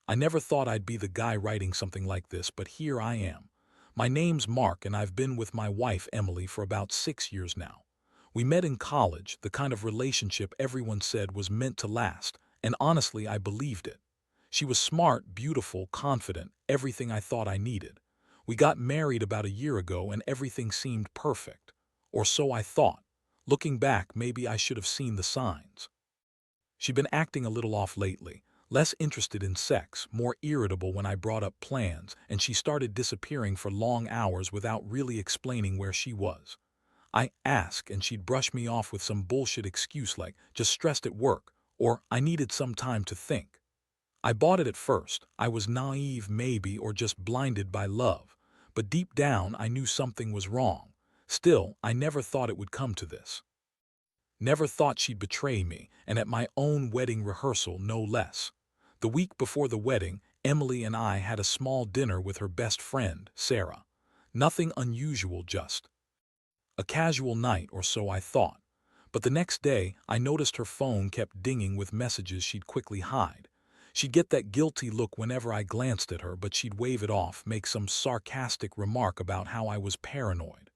I never thought I'd be the guy writing something like this, but here I am. My name's Mark, and I've been with my wife, Emily, for about 6 years now. We met in college, the kind of relationship everyone said was meant to last, and honestly, I believed it. She was smart, beautiful, confident, everything I thought I needed. We got married about a year ago, and everything seemed perfect. Or so I thought. Looking back, maybe I should have seen the signs. She'd been acting a little off lately, less interested in sex, more irritable when I brought up plans, and she started disappearing for long hours without really explaining where she was. I asked, and she'd brush me off with some bullshit excuse like, just stressed at work, or I needed some time to think. I bought it at first. I was naive maybe, or just blinded by love. But deep down I knew something was wrong. Still, I never thought it would come to this. Never thought she'd betray me, and at my own wedding rehearsal no less. The week before the wedding, Emily and I had a small dinner with her best friend, Sarah. Nothing unusual, just a casual night, or so I thought. But the next day, I noticed her phone kept dinging with messages she'd quickly hide. She'd get that guilty look whenever I glanced at her, but she'd wave it off, make some sarcastic remark about how I was paranoid.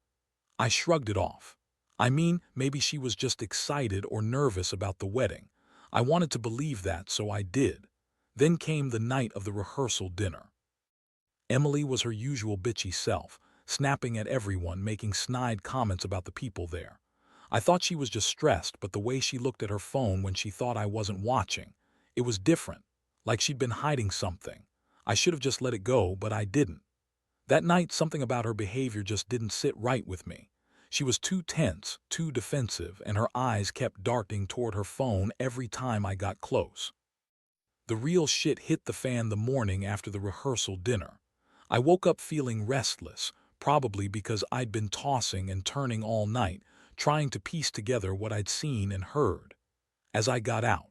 I shrugged it off. I mean, maybe she was just excited or nervous about the wedding. I wanted to believe that, so I did. Then came the night of the rehearsal dinner. Emily was her usual bitchy self, snapping at everyone, making snide comments about the people there. I thought she was just stressed, but the way she looked at her phone when she thought I wasn't watching, it was different, like she'd been hiding something. I should have just let it go, but I didn't. That night, something about her behavior just didn't sit right with me. She was too tense, too defensive, and her eyes kept darting toward her phone every time I got close. The real shit hit the fan the morning after the rehearsal dinner. I woke up feeling restless, probably because I'd been tossing and turning all night, trying to piece together what I'd seen and heard. As I got out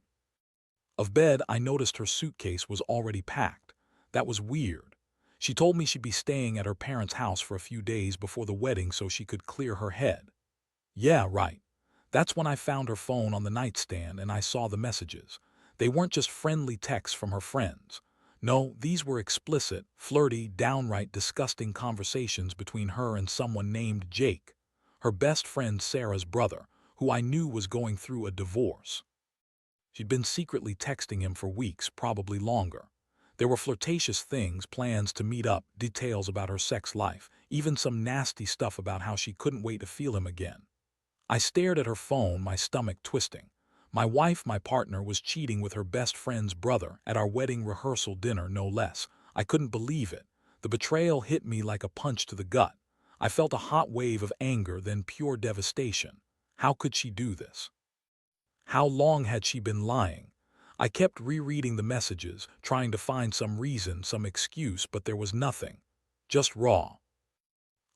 of bed, I noticed her suitcase was already packed. That was weird. She told me she'd be staying at her parents' house for a few days before the wedding so she could clear her head. Yeah, right. That's when I found her phone on the nightstand and I saw the messages. They weren't just friendly texts from her friends. No, these were explicit, flirty, downright disgusting conversations between her and someone named Jake, her best friend Sarah's brother, who I knew was going through a divorce. She'd been secretly texting him for weeks, probably longer. There were flirtatious things, plans to meet up, details about her sex life, even some nasty stuff about how she couldn't wait to feel him again. I stared at her phone, my stomach twisting. My wife, my partner, was cheating with her best friend's brother at our wedding rehearsal dinner, no less. I couldn't believe it. The betrayal hit me like a punch to the gut. I felt a hot wave of anger, then pure devastation. How could she do this? How long had she been lying? I kept rereading the messages, trying to find some reason, some excuse, but there was nothing. Just raw,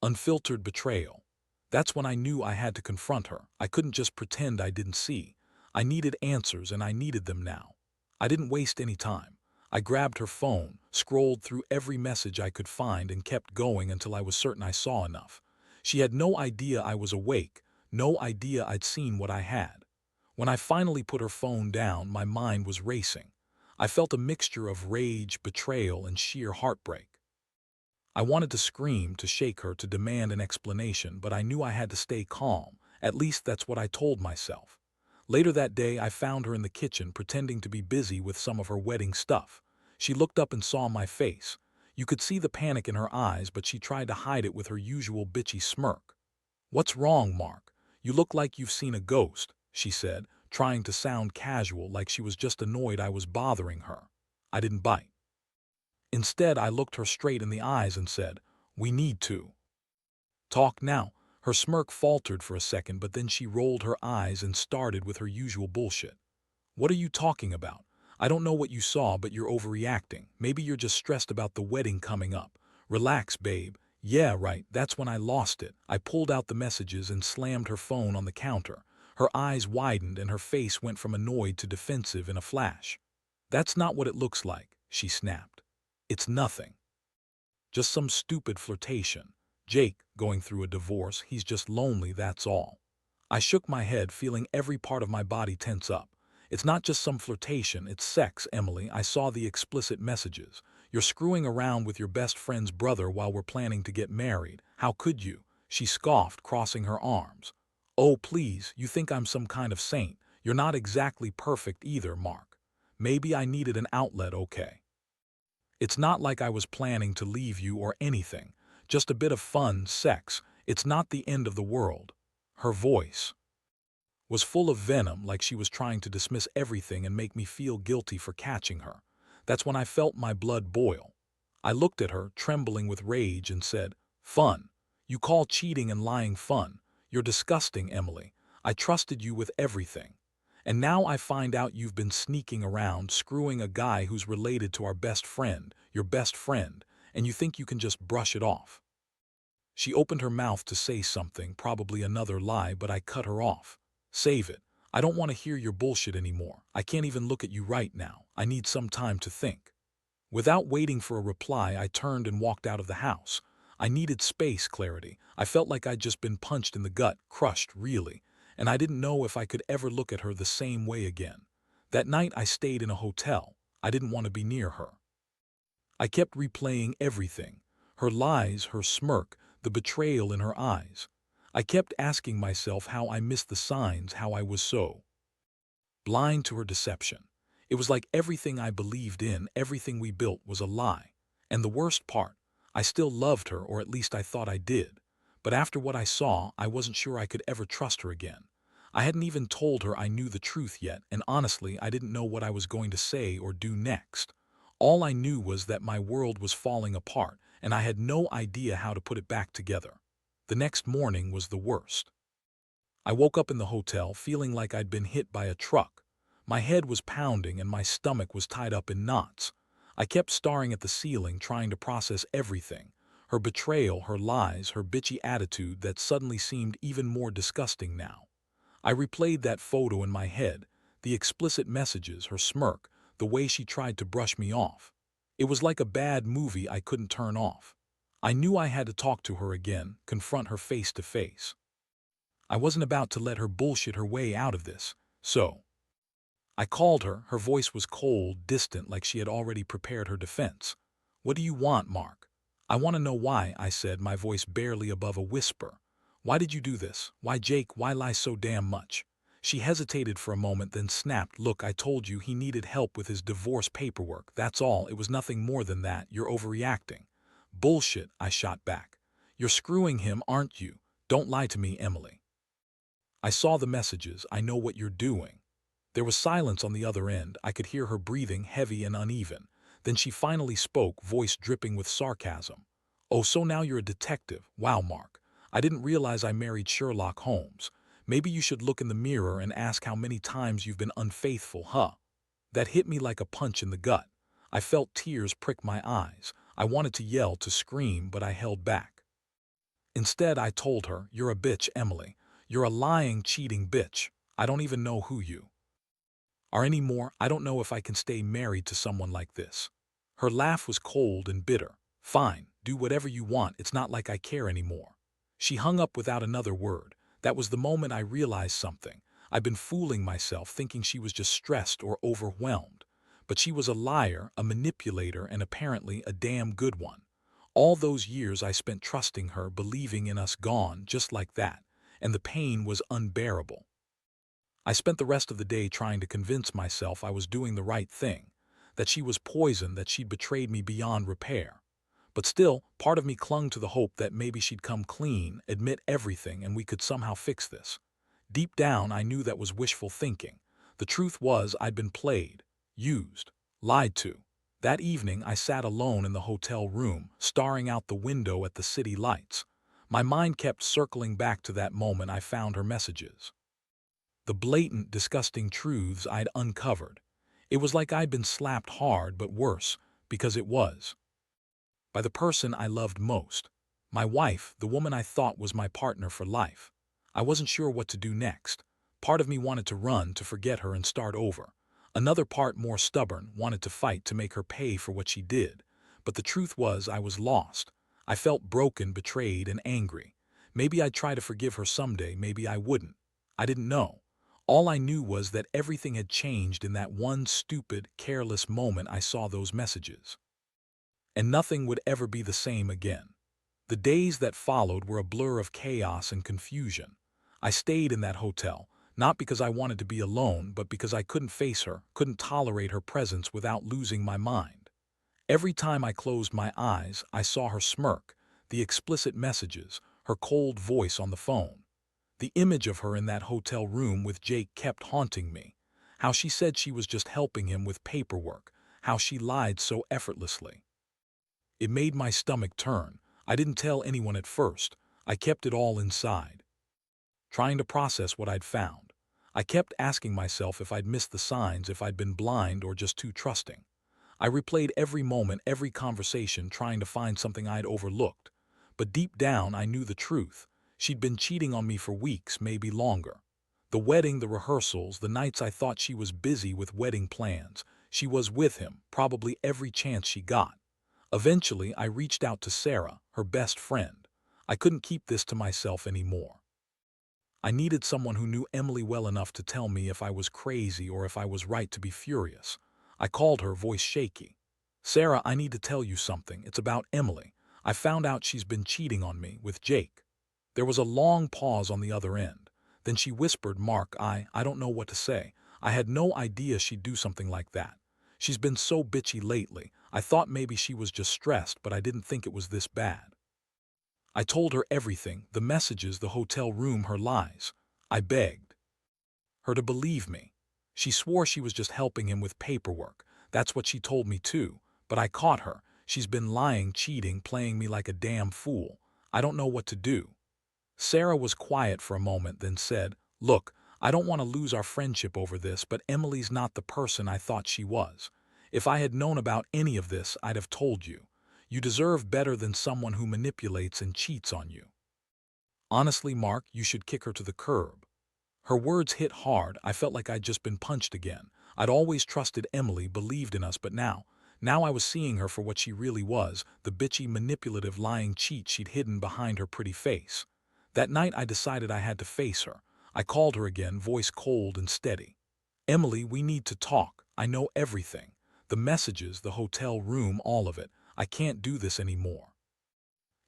unfiltered betrayal. That's when I knew I had to confront her. I couldn't just pretend I didn't see. I needed answers, and I needed them now. I didn't waste any time. I grabbed her phone, scrolled through every message I could find, and kept going until I was certain I saw enough. She had no idea I was awake, no idea I'd seen what I had. When I finally put her phone down, my mind was racing. I felt a mixture of rage, betrayal, and sheer heartbreak. I wanted to scream, to shake her, to demand an explanation, but I knew I had to stay calm. At least that's what I told myself. Later that day, I found her in the kitchen pretending to be busy with some of her wedding stuff. She looked up and saw my face. You could see the panic in her eyes, but she tried to hide it with her usual bitchy smirk. "What's wrong, Mark? You look like you've seen a ghost," she said, trying to sound casual, like she was just annoyed I was bothering her. I didn't bite. Instead, I looked her straight in the eyes and said, "We need to talk now." Her smirk faltered for a second, but then she rolled her eyes and started with her usual bullshit. "What are you talking about? I don't know what you saw, but you're overreacting. Maybe you're just stressed about the wedding coming up. Relax, babe." Yeah, right, that's when I lost it. I pulled out the messages and slammed her phone on the counter. Her eyes widened and her face went from annoyed to defensive in a flash. "That's not what it looks like," she snapped. "It's nothing. Just some stupid flirtation. Jake, going through a divorce, he's just lonely, that's all." I shook my head, feeling every part of my body tense up. It's not just some flirtation, it's sex, Emily. I saw the explicit messages. You're screwing around with your best friend's brother while we're planning to get married. How could you? She scoffed, crossing her arms. Oh, please, you think I'm some kind of saint. You're not exactly perfect either, Mark. Maybe I needed an outlet, okay? It's not like I was planning to leave you or anything. Just a bit of fun, sex. It's not the end of the world. Her voice was full of venom, like she was trying to dismiss everything and make me feel guilty for catching her. That's when I felt my blood boil. I looked at her, trembling with rage, and said, "Fun? You call cheating and lying fun? You're disgusting, Emily. I trusted you with everything. And now I find out you've been sneaking around, screwing a guy who's related to our best friend, your best friend, and you think you can just brush it off." She opened her mouth to say something, probably another lie, but I cut her off. "Save it. I don't want to hear your bullshit anymore. I can't even look at you right now. I need some time to think." Without waiting for a reply, I turned and walked out of the house. I needed space, clarity. I felt like I'd just been punched in the gut, crushed, really, and I didn't know if I could ever look at her the same way again. That night I stayed in a hotel. I didn't want to be near her. I kept replaying everything. Her lies, her smirk, the betrayal in her eyes. I kept asking myself how I missed the signs, how I was so blind to her deception. It was like everything I believed in, everything we built, was a lie. And the worst part, I still loved her, or at least I thought I did. But after what I saw, I wasn't sure I could ever trust her again. I hadn't even told her I knew the truth yet, and honestly, I didn't know what I was going to say or do next. All I knew was that my world was falling apart, and I had no idea how to put it back together. The next morning was the worst. I woke up in the hotel feeling like I'd been hit by a truck. My head was pounding and my stomach was tied up in knots. I kept staring at the ceiling, trying to process everything. Her betrayal, her lies, her bitchy attitude that suddenly seemed even more disgusting now. I replayed that photo in my head, the explicit messages, her smirk, the way she tried to brush me off. It was like a bad movie I couldn't turn off. I knew I had to talk to her again, confront her face to face. I wasn't about to let her bullshit her way out of this, so I called her. Her voice was cold, distant, like she had already prepared her defense. "What do you want, Mark?" "I want to know why," I said, my voice barely above a whisper. "Why did you do this? Why, Jake, why lie so damn much?" She hesitated for a moment, then snapped, "Look, I told you he needed help with his divorce paperwork. That's all. It was nothing more than that. You're overreacting." "Bullshit," I shot back. "You're screwing him, aren't you? Don't lie to me, Emily. I saw the messages. I know what you're doing." There was silence on the other end. I could hear her breathing, heavy and uneven. Then she finally spoke, voice dripping with sarcasm. "Oh, so now you're a detective. Wow, Mark. I didn't realize I married Sherlock Holmes. Maybe you should look in the mirror and ask how many times you've been unfaithful, huh?" That hit me like a punch in the gut. I felt tears prick my eyes. I wanted to yell, to scream, but I held back. Instead, I told her, "You're a bitch, Emily. You're a lying, cheating bitch. I don't even know who you are anymore. I don't know if I can stay married to someone like this." Her laugh was cold and bitter. "Fine, do whatever you want. It's not like I care anymore." She hung up without another word. That was the moment I realized something. I'd been fooling myself, thinking she was just stressed or overwhelmed. But she was a liar, a manipulator, and apparently a damn good one. All those years I spent trusting her, believing in us, gone just like that, and the pain was unbearable. I spent the rest of the day trying to convince myself I was doing the right thing, that she was poisoned, that she'd betrayed me beyond repair. But still, part of me clung to the hope that maybe she'd come clean, admit everything, and we could somehow fix this. Deep down, I knew that was wishful thinking. The truth was I'd been played, used, lied to. That evening, I sat alone in the hotel room, staring out the window at the city lights. My mind kept circling back to that moment I found her messages. The blatant, disgusting truths I'd uncovered. It was like I'd been slapped hard, but worse, because it was. By the person I loved most. My wife, the woman I thought was my partner for life. I wasn't sure what to do next. Part of me wanted to run, to forget her and start over. Another part, more stubborn, wanted to fight to make her pay for what she did. But the truth was I was lost. I felt broken, betrayed, and angry. Maybe I'd try to forgive her someday, maybe I wouldn't. I didn't know. All I knew was that everything had changed in that one stupid, careless moment I saw those messages. And nothing would ever be the same again. The days that followed were a blur of chaos and confusion. I stayed in that hotel, not because I wanted to be alone, but because I couldn't face her, couldn't tolerate her presence without losing my mind. Every time I closed my eyes, I saw her smirk, the explicit messages, her cold voice on the phone. The image of her in that hotel room with Jake kept haunting me. How she said she was just helping him with paperwork, how she lied so effortlessly. It made my stomach turn. I didn't tell anyone at first. I kept it all inside, trying to process what I'd found. I kept asking myself if I'd missed the signs, if I'd been blind or just too trusting. I replayed every moment, every conversation, trying to find something I'd overlooked. But deep down, I knew the truth. She'd been cheating on me for weeks, maybe longer. The wedding, the rehearsals, the nights I thought she was busy with wedding plans. She was with him, probably every chance she got. Eventually, I reached out to Sarah, her best friend. I couldn't keep this to myself anymore. I needed someone who knew Emily well enough to tell me if I was crazy or if I was right to be furious. I called her, voice shaky. "Sarah, I need to tell you something. It's about Emily. I found out she's been cheating on me with Jake." There was a long pause on the other end. Then she whispered, "Mark, I don't know what to say. I had no idea she'd do something like that. She's been so bitchy lately. I thought maybe she was just stressed, but I didn't think it was this bad." I told her everything, the messages, the hotel room, her lies. I begged her to believe me. She swore she was just helping him with paperwork. That's what she told me too. But I caught her. She's been lying, cheating, playing me like a damn fool. I don't know what to do. Sarah was quiet for a moment, then said, "Look, I don't want to lose our friendship over this, but Emily's not the person I thought she was. If I had known about any of this, I'd have told you. You deserve better than someone who manipulates and cheats on you. Honestly, Mark, you should kick her to the curb." Her words hit hard. I felt like I'd just been punched again. I'd always trusted Emily, believed in us, but now I was seeing her for what she really was, the bitchy, manipulative, lying cheat she'd hidden behind her pretty face. That night I decided I had to face her. I called her again, voice cold and steady. "Emily, we need to talk. I know everything. The messages, the hotel room, all of it. I can't do this anymore.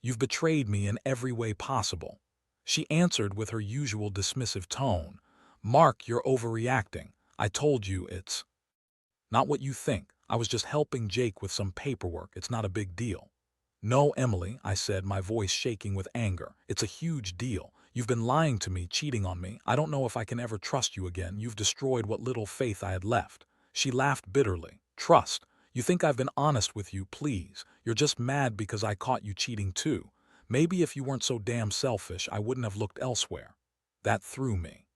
You've betrayed me in every way possible." She answered with her usual dismissive tone. "Mark, you're overreacting. I told you it's not what you think. I was just helping Jake with some paperwork. It's not a big deal." "No, Emily," I said, my voice shaking with anger. "It's a huge deal. You've been lying to me, cheating on me. I don't know if I can ever trust you again. You've destroyed what little faith I had left." She laughed bitterly. "Trust? You think I've been honest with you? Please. You're just mad because I caught you cheating too. Maybe if you weren't so damn selfish, I wouldn't have looked elsewhere." That threw me.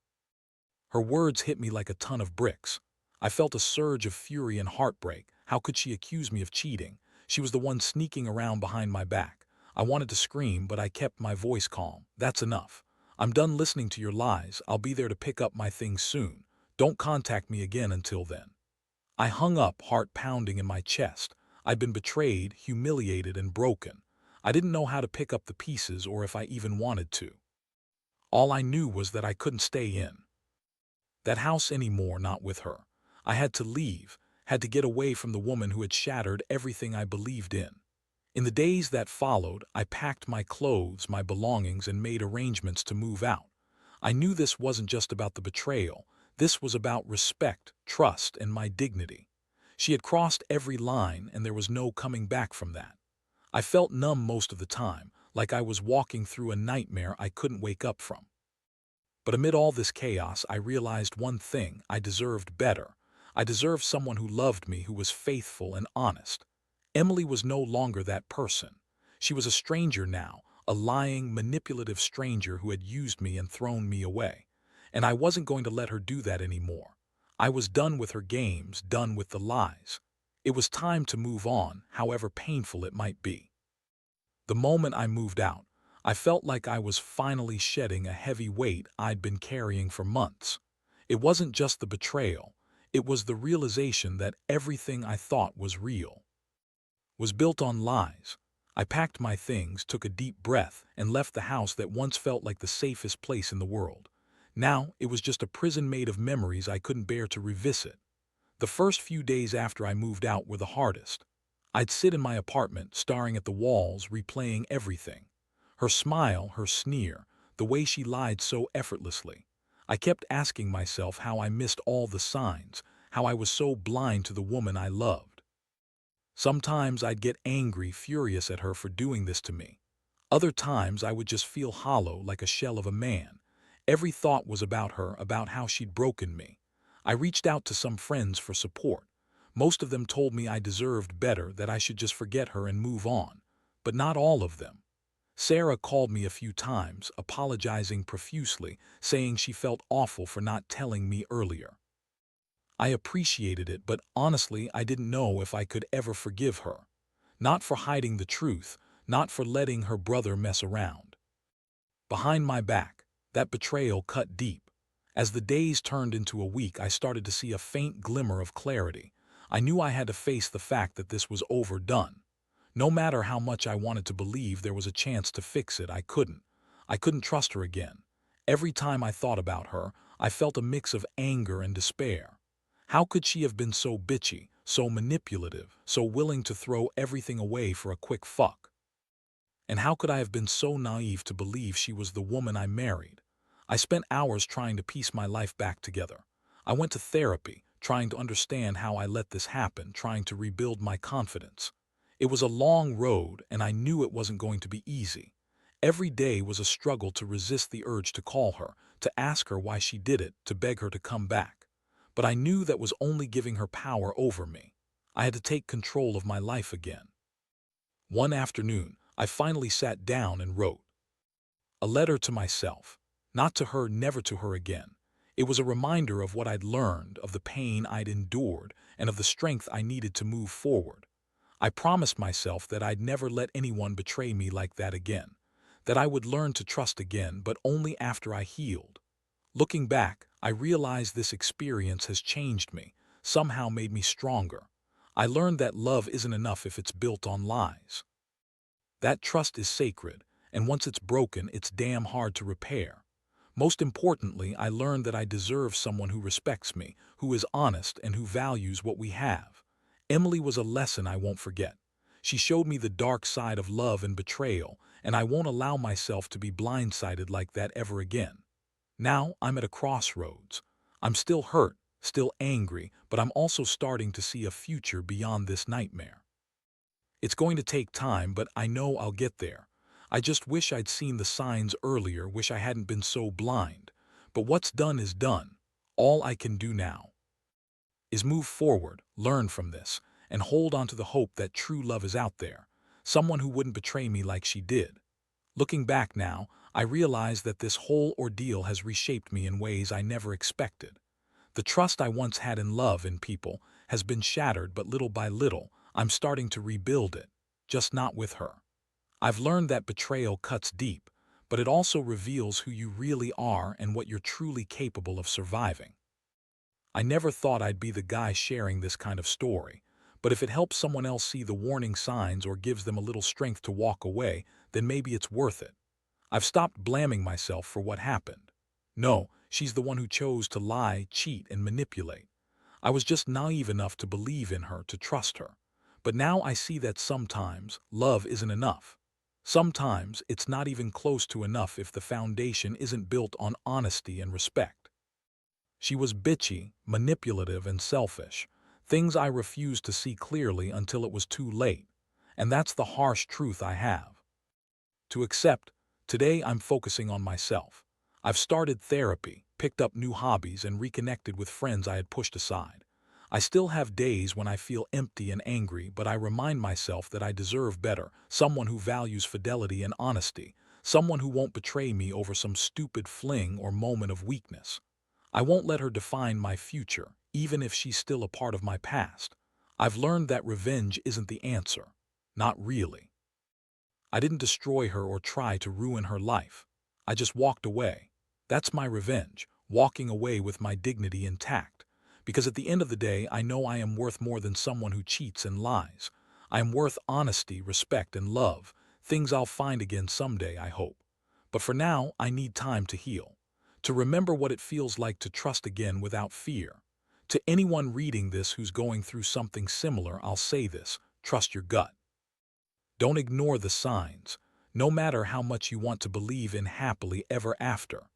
Her words hit me like a ton of bricks. I felt a surge of fury and heartbreak. How could she accuse me of cheating? She was the one sneaking around behind my back. I wanted to scream, but I kept my voice calm. "That's enough. I'm done listening to your lies. I'll be there to pick up my things soon. Don't contact me again until then." I hung up, heart pounding in my chest. I'd been betrayed, humiliated, and broken. I didn't know how to pick up the pieces or if I even wanted to. All I knew was that I couldn't stay in that house anymore, not with her. I had to leave, had to get away from the woman who had shattered everything I believed in. In the days that followed, I packed my clothes, my belongings, and made arrangements to move out. I knew this wasn't just about the betrayal. This was about respect, trust, and my dignity. She had crossed every line, and there was no coming back from that. I felt numb most of the time, like I was walking through a nightmare I couldn't wake up from. But amid all this chaos, I realized one thing: I deserved better. I deserved someone who loved me, who was faithful and honest. Emily was no longer that person. She was a stranger now, a lying, manipulative stranger who had used me and thrown me away. And I wasn't going to let her do that anymore. I was done with her games, done with the lies. It was time to move on, however painful it might be. The moment I moved out, I felt like I was finally shedding a heavy weight I'd been carrying for months. It wasn't just the betrayal. It was the realization that everything I thought was real was built on lies. I packed my things, took a deep breath, and left the house that once felt like the safest place in the world. Now, it was just a prison made of memories I couldn't bear to revisit. The first few days after I moved out were the hardest. I'd sit in my apartment, staring at the walls, replaying everything. Her smile, her sneer, the way she lied so effortlessly. I kept asking myself how I missed all the signs, how I was so blind to the woman I loved. Sometimes I'd get angry, furious at her for doing this to me. Other times I would just feel hollow, like a shell of a man. Every thought was about her, about how she'd broken me. I reached out to some friends for support. Most of them told me I deserved better, that I should just forget her and move on. But not all of them. Sarah called me a few times, apologizing profusely, saying she felt awful for not telling me earlier. I appreciated it, but honestly, I didn't know if I could ever forgive her. Not for hiding the truth, not for letting her brother mess around. Behind my back, that betrayal cut deep. As the days turned into a week, I started to see a faint glimmer of clarity. I knew I had to face the fact that this was overdone. No matter how much I wanted to believe there was a chance to fix it, I couldn't. I couldn't trust her again. Every time I thought about her, I felt a mix of anger and despair. How could she have been so bitchy, so manipulative, so willing to throw everything away for a quick fuck? And how could I have been so naive to believe she was the woman I married? I spent hours trying to piece my life back together. I went to therapy, trying to understand how I let this happen, trying to rebuild my confidence. It was a long road, and I knew it wasn't going to be easy. Every day was a struggle to resist the urge to call her, to ask her why she did it, to beg her to come back. But I knew that was only giving her power over me. I had to take control of my life again. One afternoon, I finally sat down and wrote a letter to myself. Not to her, never to her again. It was a reminder of what I'd learned, of the pain I'd endured, and of the strength I needed to move forward. I promised myself that I'd never let anyone betray me like that again, that I would learn to trust again, but only after I healed. Looking back, I realized this experience has changed me, somehow made me stronger. I learned that love isn't enough if it's built on lies. That trust is sacred, and once it's broken, it's damn hard to repair. Most importantly, I learned that I deserve someone who respects me, who is honest, and who values what we have. Emily was a lesson I won't forget. She showed me the dark side of love and betrayal, and I won't allow myself to be blindsided like that ever again. Now I'm at a crossroads. I'm still hurt, still angry, but I'm also starting to see a future beyond this nightmare. It's going to take time, but I know I'll get there. I just wish I'd seen the signs earlier, wish I hadn't been so blind. But what's done is done. All I can do now is move forward, learn from this, and hold on to the hope that true love is out there. Someone who wouldn't betray me like she did. Looking back now, I realize that this whole ordeal has reshaped me in ways I never expected. The trust I once had in love in people has been shattered, but little by little, I'm starting to rebuild it, just not with her. I've learned that betrayal cuts deep, but it also reveals who you really are and what you're truly capable of surviving. I never thought I'd be the guy sharing this kind of story, but if it helps someone else see the warning signs or gives them a little strength to walk away, then maybe it's worth it. I've stopped blaming myself for what happened. No, she's the one who chose to lie, cheat, and manipulate. I was just naive enough to believe in her, to trust her. But now I see that sometimes love isn't enough. Sometimes it's not even close to enough if the foundation isn't built on honesty and respect. She was bitchy, manipulative, and selfish, things I refused to see clearly until it was too late. And that's the harsh truth I have to accept. Today I'm focusing on myself. I've started therapy, picked up new hobbies, and reconnected with friends I had pushed aside. I still have days when I feel empty and angry, but I remind myself that I deserve better, someone who values fidelity and honesty, someone who won't betray me over some stupid fling or moment of weakness. I won't let her define my future, even if she's still a part of my past. I've learned that revenge isn't the answer. Not really. I didn't destroy her or try to ruin her life. I just walked away. That's my revenge, walking away with my dignity intact. Because at the end of the day, I know I am worth more than someone who cheats and lies. I am worth honesty, respect, and love, things I'll find again someday, I hope. But for now, I need time to heal. to remember what it feels like to trust again without fear. To anyone reading this who's going through something similar, I'll say this: trust your gut. Don't ignore the signs, no matter how much you want to believe in happily ever after.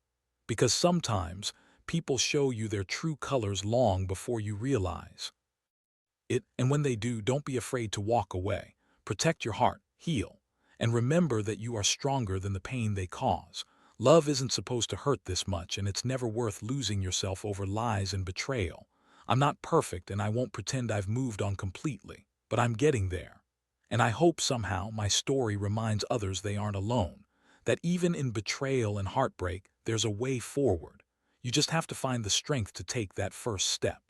Because sometimes people show you their true colors long before you realize it, and when they do, don't be afraid to walk away. Protect your heart, heal, and remember that you are stronger than the pain they cause. Love isn't supposed to hurt this much, and it's never worth losing yourself over lies and betrayal. I'm not perfect, and I won't pretend I've moved on completely, but I'm getting there. And I hope somehow my story reminds others they aren't alone, that even in betrayal and heartbreak, there's a way forward. You just have to find the strength to take that first step.